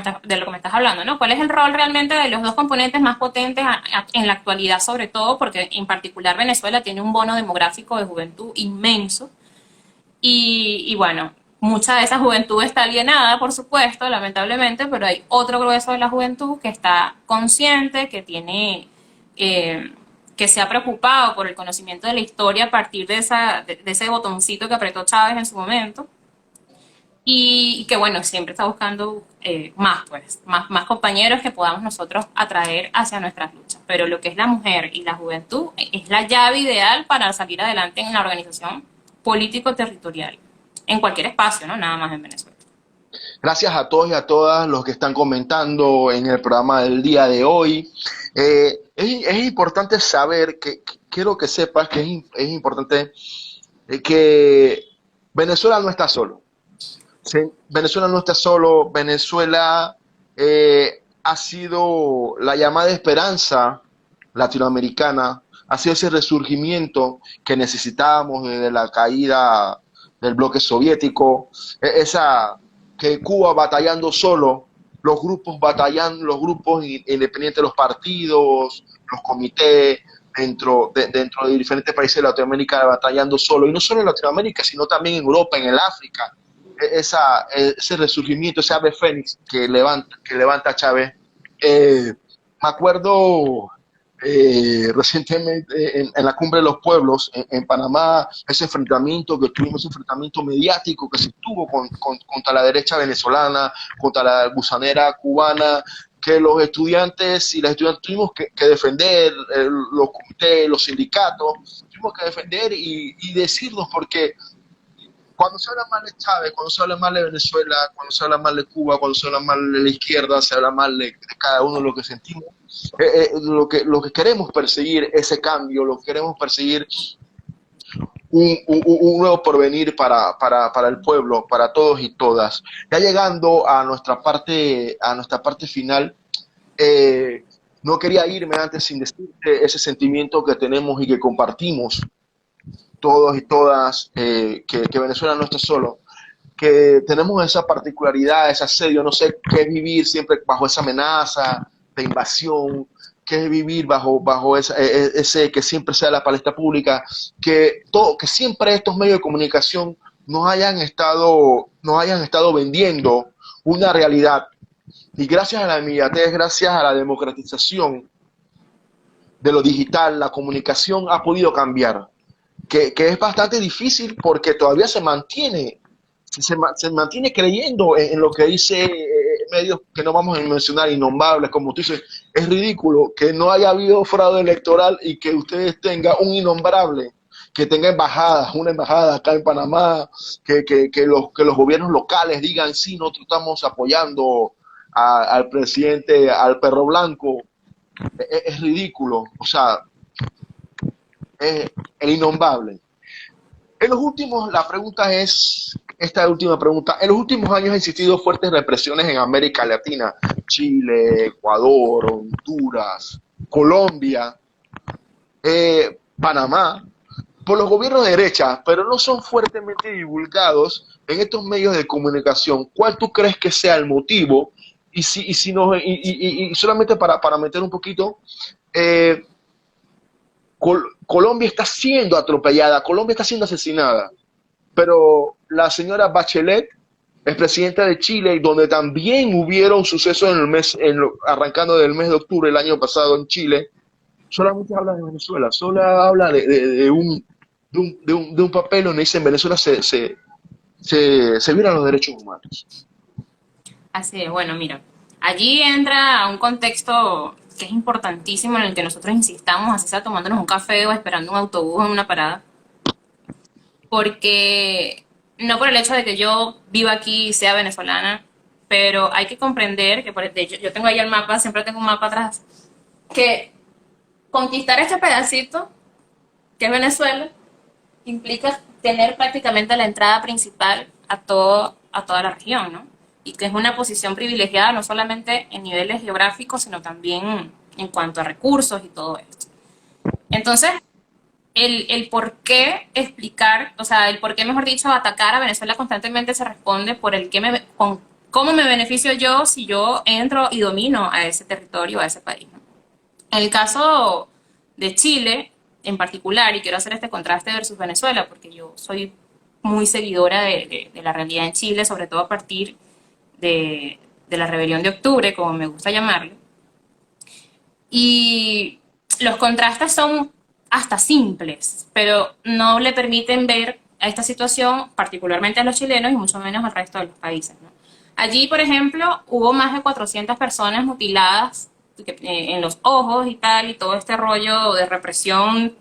estás hablando, ¿no? ¿Cuál es el rol realmente de los dos componentes más potentes en la actualidad, sobre todo? Porque en particular Venezuela tiene un bono demográfico de juventud inmenso y bueno, mucha de esa juventud está alienada, por supuesto, lamentablemente, pero hay otro grueso de la juventud que está consciente, eh, que se ha preocupado por el conocimiento de la historia a partir de ese botoncito que apretó Chávez en su momento y que bueno, siempre está buscando más, pues, más compañeros que podamos nosotros atraer hacia nuestras luchas. Pero lo que es la mujer y la juventud es la llave ideal para salir adelante en la organización político-territorial, en cualquier espacio, ¿no? Nada más en Venezuela. Gracias a todos y a todas los que están comentando en el programa del día de hoy. Es importante saber quiero que sepas que es importante que Venezuela no está solo. ¿Sí? Venezuela no está solo. Venezuela ha sido la llamada esperanza latinoamericana, ha sido ese resurgimiento que necesitábamos desde la caída del bloque soviético, esa que Cuba batallando solo, los grupos batallando, los grupos independientes, los partidos, los comités dentro de diferentes países de Latinoamérica batallando solo, y no solo en Latinoamérica, sino también en Europa, en el África, ese resurgimiento, ese ave fénix que levanta Chávez. Me acuerdo recientemente en la Cumbre de los Pueblos en Panamá, ese enfrentamiento que tuvimos, ese enfrentamiento mediático que se tuvo contra la derecha venezolana, contra la gusanera cubana, que los estudiantes y las estudiantes tuvimos que defender, los comités, los sindicatos, tuvimos que defender y decirnos porque cuando se habla mal de Chávez, cuando se habla mal de Venezuela, cuando se habla mal de Cuba, cuando se habla mal de la izquierda, se habla mal de cada uno de lo que sentimos, lo que queremos perseguir, ese cambio, lo que queremos perseguir, un nuevo porvenir para el pueblo, para todos y todas. Ya llegando a nuestra parte final, eh, no quería irme antes sin decirte ese sentimiento que tenemos y que compartimos todos y todas, que Venezuela no está solo, que tenemos esa particularidad, ese asedio, no sé qué es vivir siempre bajo esa amenaza de invasión, qué es vivir bajo ese que siempre sea la palestra pública, que siempre estos medios de comunicación nos hayan estado vendiendo una realidad. Y gracias a la inmediatez, gracias a la democratización de lo digital, la comunicación ha podido cambiar, que es bastante difícil porque todavía se mantiene creyendo en lo que dice medios que no vamos a mencionar, innombrables, como tú dices. Es ridículo que no haya habido fraude electoral y que ustedes tengan un innombrable, que tenga embajadas, una embajada acá en Panamá, que los gobiernos locales digan, sí, nosotros estamos apoyando al presidente, al perro blanco. Es ridículo, o sea, es el innombrable. En los últimos, la pregunta es, esta última pregunta, en los últimos años han existido fuertes represiones en América Latina, Chile, Ecuador, Honduras, Colombia, Panamá, por los gobiernos de derecha, pero no son fuertemente divulgados en estos medios de comunicación. ¿Cuál tú crees que sea el motivo? Y solamente para meter un poquito, eh, Colombia está siendo atropellada, Colombia está siendo asesinada, pero la señora Bachelet es presidenta de Chile, donde también hubieron sucesos arrancando del mes de octubre del año pasado en Chile, solamente habla de Venezuela, solo habla de un papel donde dice en Venezuela se violan los derechos humanos. Así es, bueno, mira, allí entra un contexto que es importantísimo en el que nosotros insistamos, así sea tomándonos un café o esperando un autobús en una parada, porque no por el hecho de que yo viva aquí y sea venezolana, pero hay que comprender que, de hecho, yo tengo ahí el mapa, siempre tengo un mapa atrás, que conquistar este pedacito, que es Venezuela, implica tener prácticamente la entrada principal a toda la región, ¿no? Y que es una posición privilegiada no solamente en niveles geográficos, sino también en cuanto a recursos y todo esto. Entonces, el por qué explicar, o sea, el por qué, mejor dicho, atacar a Venezuela constantemente se responde por el que con cómo me beneficio yo si yo entro y domino a ese territorio, a ese país, ¿no? En el caso de Chile, en particular, y quiero hacer este contraste versus Venezuela, porque yo soy muy seguidora de la realidad en Chile, sobre todo a partir de la rebelión de octubre, como me gusta llamarlo. Y los contrastes son hasta simples, pero no le permiten ver a esta situación, particularmente a los chilenos y mucho menos al resto de los países, ¿no? Allí, por ejemplo, hubo más de 400 personas mutiladas en los ojos y tal, y todo este rollo de represión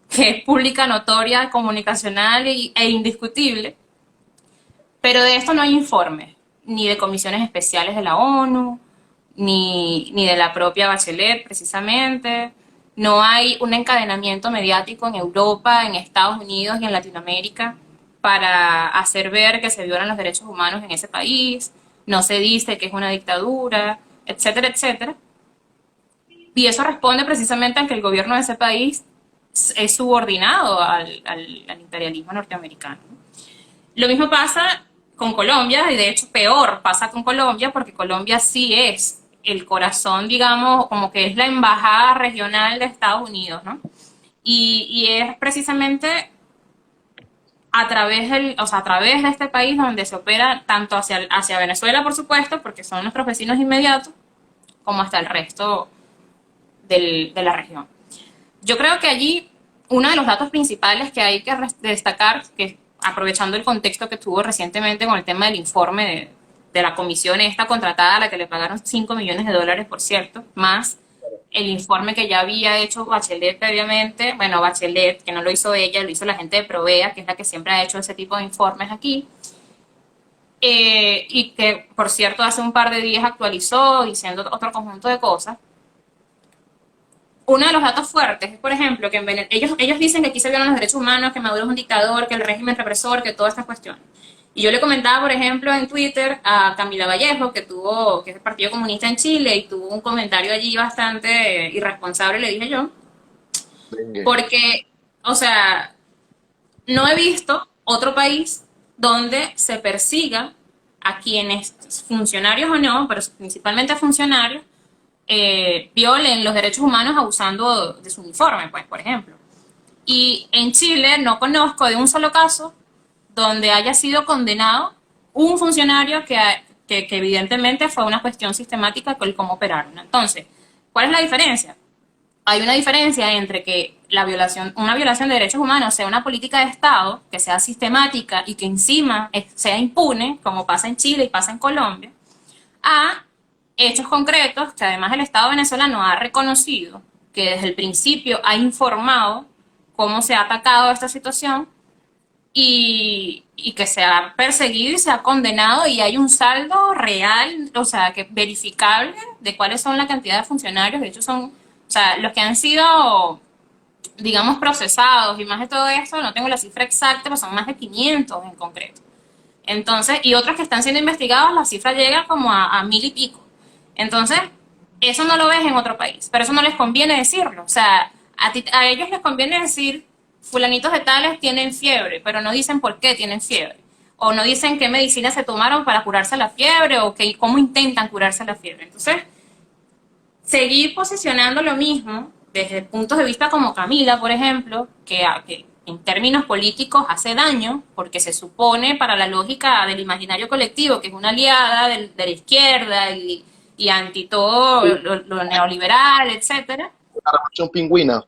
que es pública, notoria, comunicacional e indiscutible. Pero de esto no hay informes, ni de comisiones especiales de la ONU, ni de la propia Bachelet, precisamente. No hay un encadenamiento mediático en Europa, en Estados Unidos y en Latinoamérica para hacer ver que se violan los derechos humanos en ese país. No se dice que es una dictadura, etcétera, etcétera. Y eso responde precisamente a que el gobierno de ese país es subordinado al imperialismo norteamericano. Lo mismo pasa con Colombia, y de hecho peor pasa con Colombia, porque Colombia sí es el corazón, digamos, como que es la embajada regional de Estados Unidos, ¿no? Y es precisamente a través a través de este país donde se opera tanto hacia Venezuela, por supuesto, porque son nuestros vecinos inmediatos, como hasta el resto de la región. Yo creo que allí uno de los datos principales que hay que destacar, que aprovechando el contexto que tuvo recientemente con el tema del informe de la comisión esta contratada, a la que le pagaron 5 millones de dólares, por cierto, más el informe que ya había hecho Bachelet previamente, bueno, Bachelet, que no lo hizo ella, lo hizo la gente de Provea, que es la que siempre ha hecho ese tipo de informes aquí, y que, por cierto, hace un par de días actualizó diciendo otro conjunto de cosas. Uno de los datos fuertes es, por ejemplo, que ellos dicen que aquí se violan los derechos humanos, que Maduro es un dictador, que el régimen represor, que todas estas cuestiones. Y yo le comentaba, por ejemplo, en Twitter a Camila Vallejo, que es del Partido Comunista en Chile, y tuvo un comentario allí bastante irresponsable, le dije yo, porque, o sea, no he visto otro país donde se persiga a quienes, funcionarios o no, pero principalmente a funcionarios, violen los derechos humanos abusando de su uniforme, pues, por ejemplo. Y en Chile no conozco de un solo caso donde haya sido condenado un funcionario que evidentemente fue una cuestión sistemática con cómo operaron. Entonces, ¿cuál es la diferencia? Hay una diferencia entre que una violación de derechos humanos sea una política de Estado, que sea sistemática y que encima sea impune, como pasa en Chile y pasa en Colombia, a hechos concretos que además el Estado venezolano ha reconocido, que desde el principio ha informado cómo se ha atacado esta situación y que se ha perseguido y se ha condenado y hay un saldo real, o sea, que verificable de cuáles son la cantidad de funcionarios. De hecho, son, o sea, los que han sido, digamos, procesados y más de todo esto, no tengo la cifra exacta, pero son más de 500 en concreto. Entonces, y otros que están siendo investigados, la cifra llega como a 1000 y pico. Entonces, eso no lo ves en otro país, pero eso no les conviene decirlo. O sea, a ellos les conviene decir, fulanitos de tales tienen fiebre, pero no dicen por qué tienen fiebre. O no dicen qué medicinas se tomaron para curarse la fiebre o cómo intentan curarse la fiebre. Entonces, seguir posicionando lo mismo desde puntos de vista como Camila, por ejemplo, que en términos políticos hace daño, porque se supone para la lógica del imaginario colectivo que es una aliada de la izquierda y anti todo lo neoliberal, etcétera. La revolución pingüina.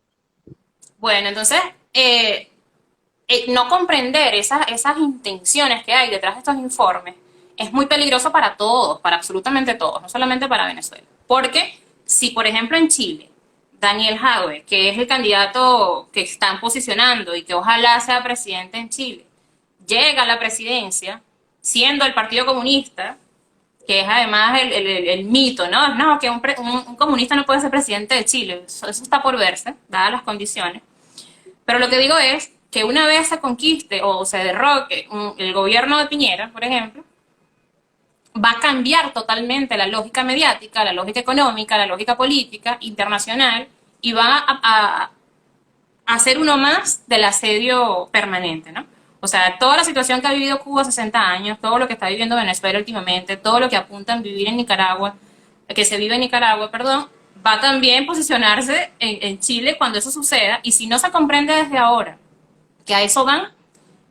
Bueno, entonces, no comprender esas intenciones que hay detrás de estos informes es muy peligroso para todos, para absolutamente todos, no solamente para Venezuela. Porque si, por ejemplo, en Chile, Daniel Jadwe, que es el candidato que están posicionando y que ojalá sea presidente en Chile, llega a la presidencia siendo el Partido Comunista, que es además el mito, ¿no? No, que un comunista no puede ser presidente de Chile, eso está por verse, dadas las condiciones. Pero lo que digo es que una vez se conquiste o se derroque el gobierno de Piñera, por ejemplo, va a cambiar totalmente la lógica mediática, la lógica económica, la lógica política internacional y va a hacer uno más del asedio permanente, ¿no? O sea, toda la situación que ha vivido Cuba 60 años, todo lo que está viviendo Venezuela últimamente, todo lo que apunta en vivir en Nicaragua, que se vive en Nicaragua, perdón, va también a posicionarse en Chile cuando eso suceda, y si no se comprende desde ahora que a eso van,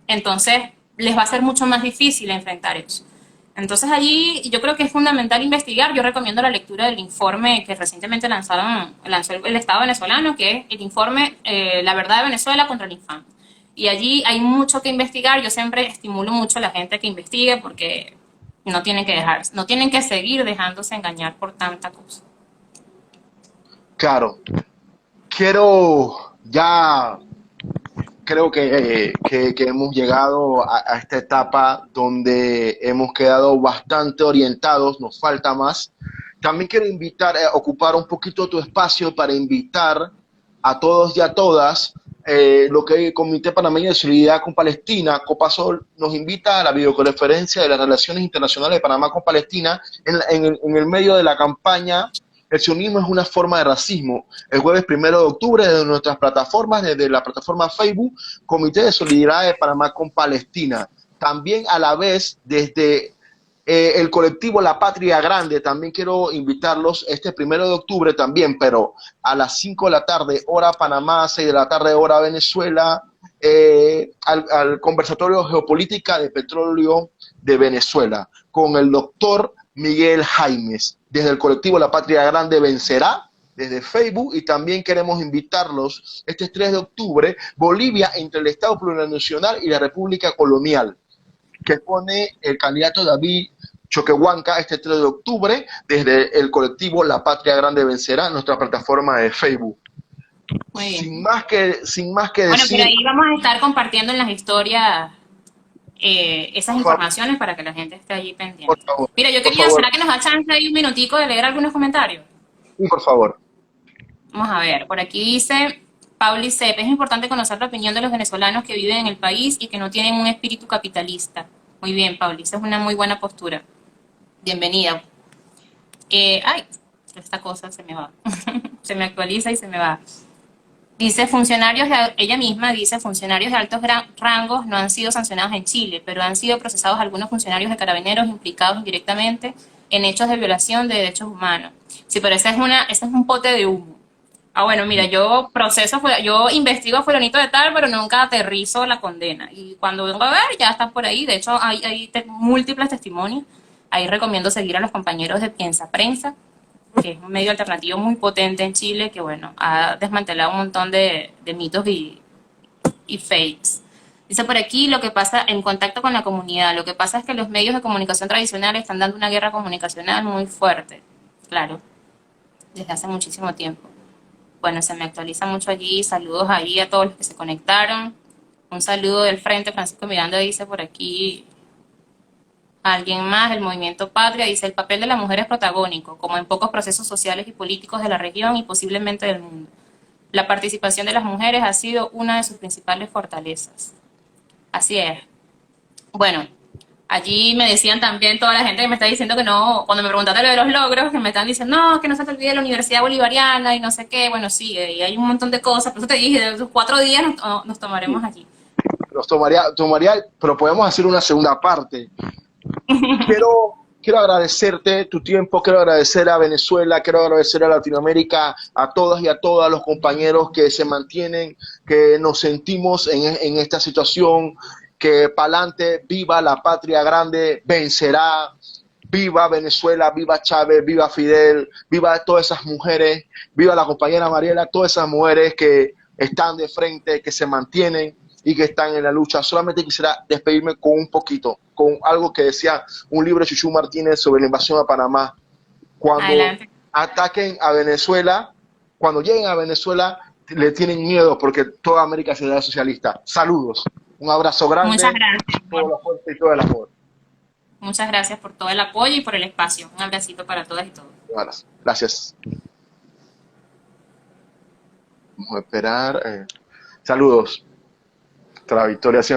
entonces les va a ser mucho más difícil enfrentar eso. Entonces allí yo creo que es fundamental investigar. Yo recomiendo la lectura del informe que recientemente lanzó el Estado venezolano, que es el informe La verdad de Venezuela contra el infame. Y allí hay mucho que investigar. Yo siempre estimulo mucho a la gente que investigue porque no tienen que dejar, no tienen que seguir dejándose engañar por tanta cosa. Claro, quiero ya, creo que hemos llegado a esta etapa donde hemos quedado bastante orientados, nos falta más. También quiero invitar, ocupar un poquito tu espacio para invitar a todos y a todas. Lo que el Comité Panameño de Solidaridad con Palestina, Copasol, nos invita a la videoconferencia de las relaciones internacionales de Panamá con Palestina en el medio de la campaña El sionismo es una forma de racismo. El jueves 1 de octubre, desde nuestras plataformas, desde la plataforma Facebook, Comité de Solidaridad de Panamá con Palestina. También a la vez, desde el colectivo La Patria Grande, también quiero invitarlos este 1 de octubre también, pero a las 5 de la tarde, hora Panamá, 6 de la tarde, hora Venezuela, al conversatorio Geopolítica de Petróleo de Venezuela, con el doctor Miguel Jaimes, desde el colectivo La Patria Grande Vencerá, desde Facebook, y también queremos invitarlos este 3 de octubre, Bolivia entre el Estado Plurinacional y la República Colonial, que pone el candidato David Choquehuanca este 3 de octubre, desde el colectivo La Patria Grande Vencerá, nuestra plataforma de Facebook. Muy bien. Sin más que Bueno, pero decir, ahí vamos a estar compartiendo en las historias esas por favor, informaciones para que la gente esté allí por pendiente. favor, Mira, yo por quería, favor, ¿será que nos da chance ahí un minutico de leer algunos comentarios? y por favor. Vamos a ver, por aquí dice Pauli Cep, es importante conocer la opinión de los venezolanos que viven en el país y que no tienen un espíritu capitalista. Muy bien, Pauli, esa es una muy buena postura. Bienvenida. Ay, esta cosa se me va. Se me actualiza y se me va. Dice, ella misma dice, funcionarios de altos rangos no han sido sancionados en Chile, pero han sido procesados algunos funcionarios de carabineros implicados indirectamente en hechos de violación de derechos humanos. Sí, pero ese es un pote de humo. Ah, bueno, mira, yo investigo a fulanito de tal, pero nunca aterrizo la condena. Y cuando vengo a ver, ya está por ahí. De hecho, hay múltiples testimonios. Ahí recomiendo seguir a los compañeros de Piensa Prensa, que es un medio alternativo muy potente en Chile, que bueno, ha desmantelado un montón de mitos y fakes. Dice por aquí lo que pasa en contacto con la comunidad. Lo que pasa es que los medios de comunicación tradicionales están dando una guerra comunicacional muy fuerte. Claro, desde hace muchísimo tiempo. Bueno, se me actualiza mucho allí. Saludos ahí a todos los que se conectaron. Un saludo del frente. Francisco Miranda dice por aquí. Alguien más, el Movimiento Patria, dice, el papel de la mujer es protagónico, como en pocos procesos sociales y políticos de la región y posiblemente del mundo. La participación de las mujeres ha sido una de sus principales fortalezas. Así es. Bueno, allí me decían también toda la gente que me está diciendo que no, cuando me preguntaste lo de los logros, que me están diciendo, no, que no se te olvide la Universidad Bolivariana y no sé qué. Bueno, sí, y hay un montón de cosas. Por eso te dije, de esos 4 días nos tomaremos allí. Los tomaría, pero podemos hacer una segunda parte. Quiero agradecerte tu tiempo, quiero agradecer a Venezuela, quiero agradecer a Latinoamérica, a todas y a todos los compañeros que se mantienen, que nos sentimos en esta situación, que pa'lante, viva la patria grande, vencerá, viva Venezuela, viva Chávez, viva Fidel, viva todas esas mujeres, viva la compañera Mariela, todas esas mujeres que están de frente, que se mantienen y que están en la lucha. Solamente quisiera despedirme con un poquito, con algo que decía un libro de Chuchu Martínez sobre la invasión a Panamá. Cuando Adelante. ataquen a Venezuela, cuando lleguen a Venezuela, le tienen miedo porque toda América será socialista. Saludos, un abrazo Muchas grande, todo gracias. la fuerza y todo el amor. Muchas gracias por todo el apoyo y por el espacio. Un abracito para todas y todos. Gracias. Vamos a esperar. Saludos. Hasta la victoria siempre.